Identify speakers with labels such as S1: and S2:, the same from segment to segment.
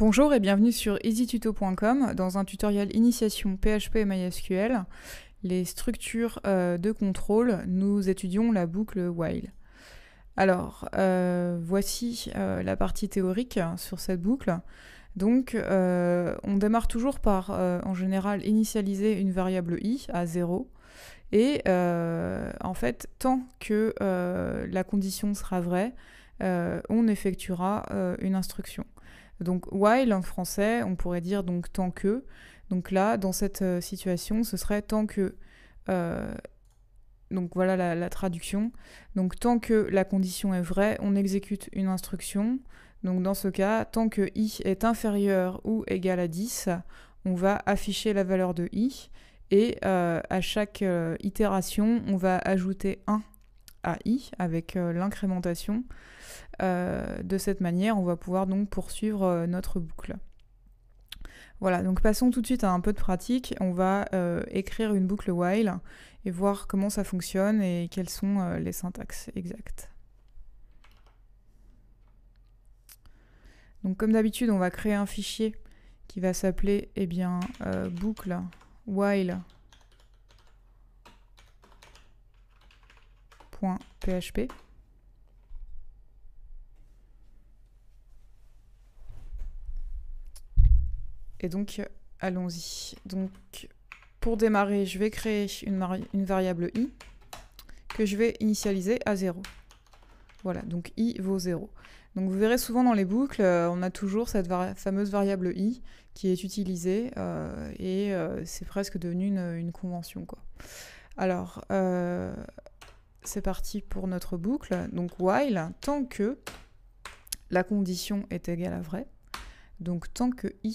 S1: Bonjour et bienvenue sur easytuto.com dans un tutoriel initiation PHP et MySQL. Les structures de contrôle, nous étudions la boucle while. Alors, voici la partie théorique sur cette boucle. Donc, on démarre toujours par, en général, initialiser une variable i à 0. Et en fait, tant que la condition sera vraie, on effectuera une instruction. Donc while en français, on pourrait dire donc tant que. Donc là, dans cette situation, ce serait tant que. Donc voilà la traduction. Donc tant que la condition est vraie, on exécute une instruction. Donc dans ce cas, tant que i est inférieur ou égal à 10, on va afficher la valeur de i. Et à chaque itération, on va ajouter 1 à i avec l'incrémentation. De cette manière, on va pouvoir donc poursuivre notre boucle. Voilà, donc passons tout de suite à un peu de pratique. On va écrire une boucle while et voir comment ça fonctionne et quelles sont les syntaxes exactes. Donc comme d'habitude, on va créer un fichier qui va s'appeler boucle while.php. Et donc, allons-y. Donc, pour démarrer, je vais créer une variable i que je vais initialiser à 0. Voilà, donc i vaut 0. Donc vous verrez souvent dans les boucles, on a toujours cette fameuse variable i qui est utilisée et c'est presque devenu une convention, quoi. Alors, c'est parti pour notre boucle. Donc while, tant que la condition est égale à vrai, donc tant que i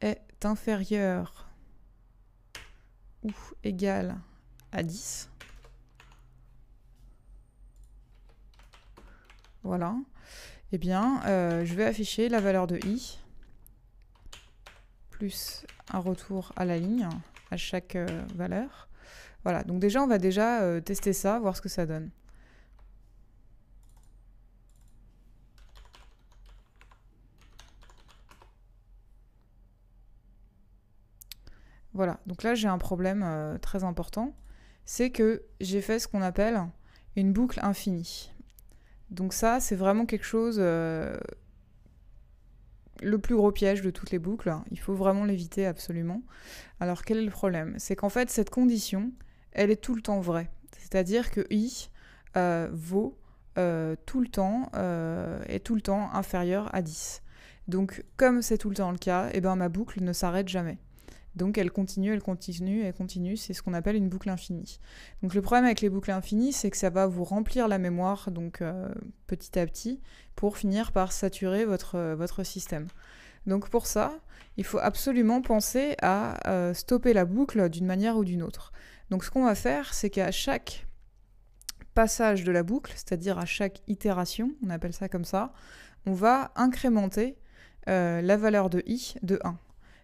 S1: est inférieur ou égal à 10. Voilà. Eh bien, je vais afficher la valeur de i plus un retour à la ligne à chaque valeur. Voilà. Donc déjà, on va tester ça, voir ce que ça donne. Voilà, donc là j'ai un problème très important, c'est que j'ai fait ce qu'on appelle une boucle infinie. Donc ça, c'est vraiment quelque chose, le plus gros piège de toutes les boucles, il faut vraiment l'éviter absolument. Alors quel est le problème? C'est qu'en fait cette condition, elle est tout le temps vraie, c'est-à-dire que i vaut tout le temps, est tout le temps inférieur à 10. Donc comme c'est tout le temps le cas, et ben, ma boucle ne s'arrête jamais. Donc elle continue, c'est ce qu'on appelle une boucle infinie. Donc le problème avec les boucles infinies, c'est que ça va vous remplir la mémoire donc petit à petit pour finir par saturer votre système. Donc pour ça, il faut absolument penser à stopper la boucle d'une manière ou d'une autre. Donc ce qu'on va faire, c'est qu'à chaque passage de la boucle, c'est-à-dire à chaque itération, on appelle ça comme ça, on va incrémenter la valeur de i de 1.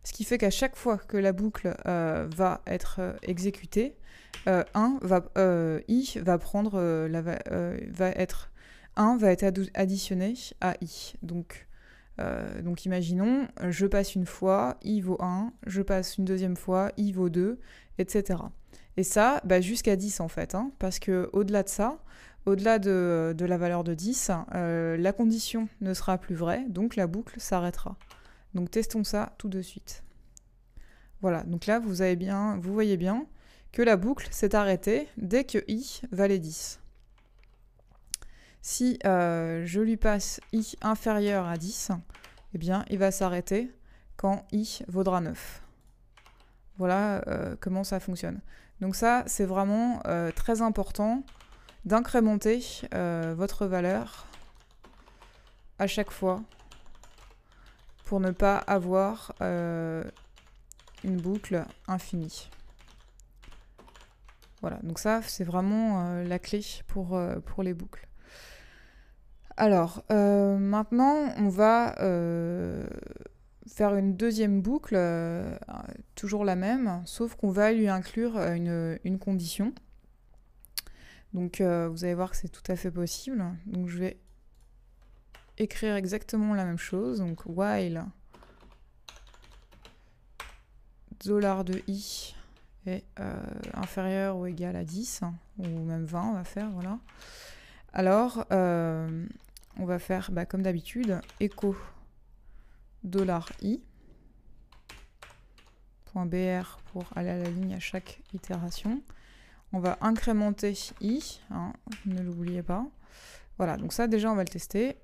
S1: Ce qui fait qu'à chaque fois que la boucle va être exécutée, i va prendre 1 va être additionné à i. Donc imaginons, je passe une fois, i vaut 1, je passe une deuxième fois, i vaut 2, etc. Et ça, jusqu'à 10 en fait, parce qu'au-delà de ça, au-delà de la valeur de 10, la condition ne sera plus vraie, donc la boucle s'arrêtera. Donc testons ça tout de suite. Voilà, donc là vous voyez bien que la boucle s'est arrêtée dès que i valait 10. Si je lui passe i inférieur à 10, eh bien il va s'arrêter quand i vaudra 9. Voilà comment ça fonctionne. Donc ça, c'est vraiment très important d'incrémenter votre valeur à chaque fois pour ne pas avoir une boucle infinie. Voilà, donc ça, c'est vraiment la clé pour les boucles. Alors, maintenant, on va faire une deuxième boucle, toujours la même, sauf qu'on va lui inclure une condition. Donc, vous allez voir que c'est tout à fait possible. Donc, je vais écrire exactement la même chose. Donc, while $$ de i est inférieur ou égal à 10, ou même 20, on va faire, voilà. Alors, on va faire, comme d'habitude, echo $i, .br pour aller à la ligne à chaque itération. On va incrémenter i, hein, ne l'oubliez pas. Voilà, donc ça déjà on va le tester.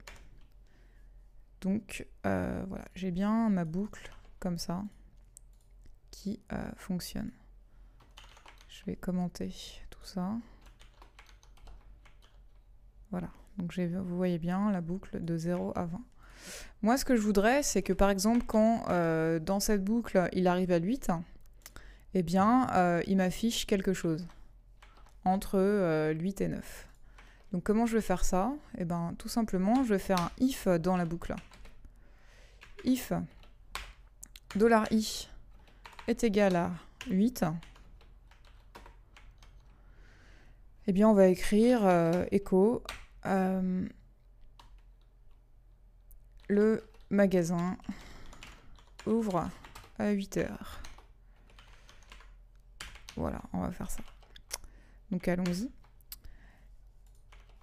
S1: Donc voilà, j'ai bien ma boucle comme ça qui fonctionne. Je vais commenter tout ça. Voilà, donc vous voyez bien la boucle de 0 à 20. Moi, ce que je voudrais, c'est que par exemple, quand dans cette boucle, il arrive à 8, eh bien, il m'affiche quelque chose entre 8 et 9. Donc comment je vais faire ça? Eh bien, tout simplement, je vais faire un if dans la boucle. If $i est égal à 8, eh bien, on va écrire echo le magasin ouvre à 8 heures. Voilà, on va faire ça. Donc allons-y.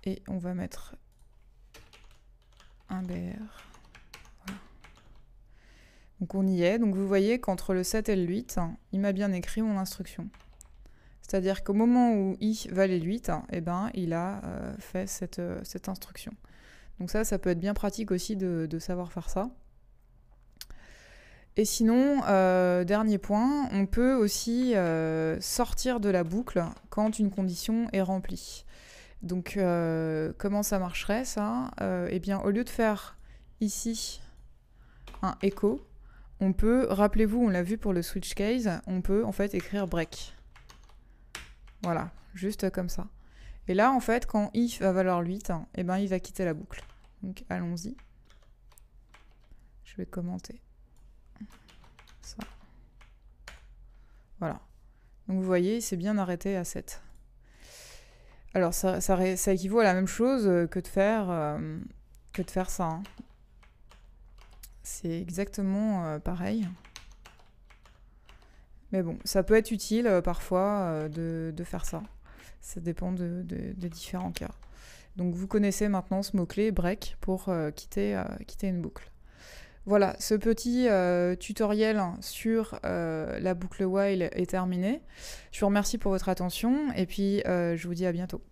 S1: Et on va mettre un BR. Voilà. Donc on y est. Donc vous voyez qu'entre le 7 et le 8, il m'a bien écrit mon instruction. C'est-à-dire qu'au moment où i valait 8, eh ben, il a fait cette instruction. Donc ça peut être bien pratique aussi de savoir faire ça. Et sinon, dernier point, on peut aussi sortir de la boucle quand une condition est remplie. Donc comment ça marcherait ça? Eh bien, au lieu de faire ici un echo, on peut, rappelez-vous, on l'a vu pour le switch case, on peut en fait écrire break. Voilà, juste comme ça. Et là, en fait, quand i va valoir 8, eh ben, il va quitter la boucle. Donc allons-y. Je vais commenter ça. Voilà. Donc vous voyez, c'est bien arrêté à 7. Alors ça équivaut à la même chose que de faire ça. Hein. C'est exactement pareil. Mais bon, ça peut être utile parfois de faire ça. Ça dépend de différents cas. Donc vous connaissez maintenant ce mot-clé break pour quitter une boucle. Voilà, ce petit tutoriel sur la boucle while est terminé. Je vous remercie pour votre attention et puis je vous dis à bientôt.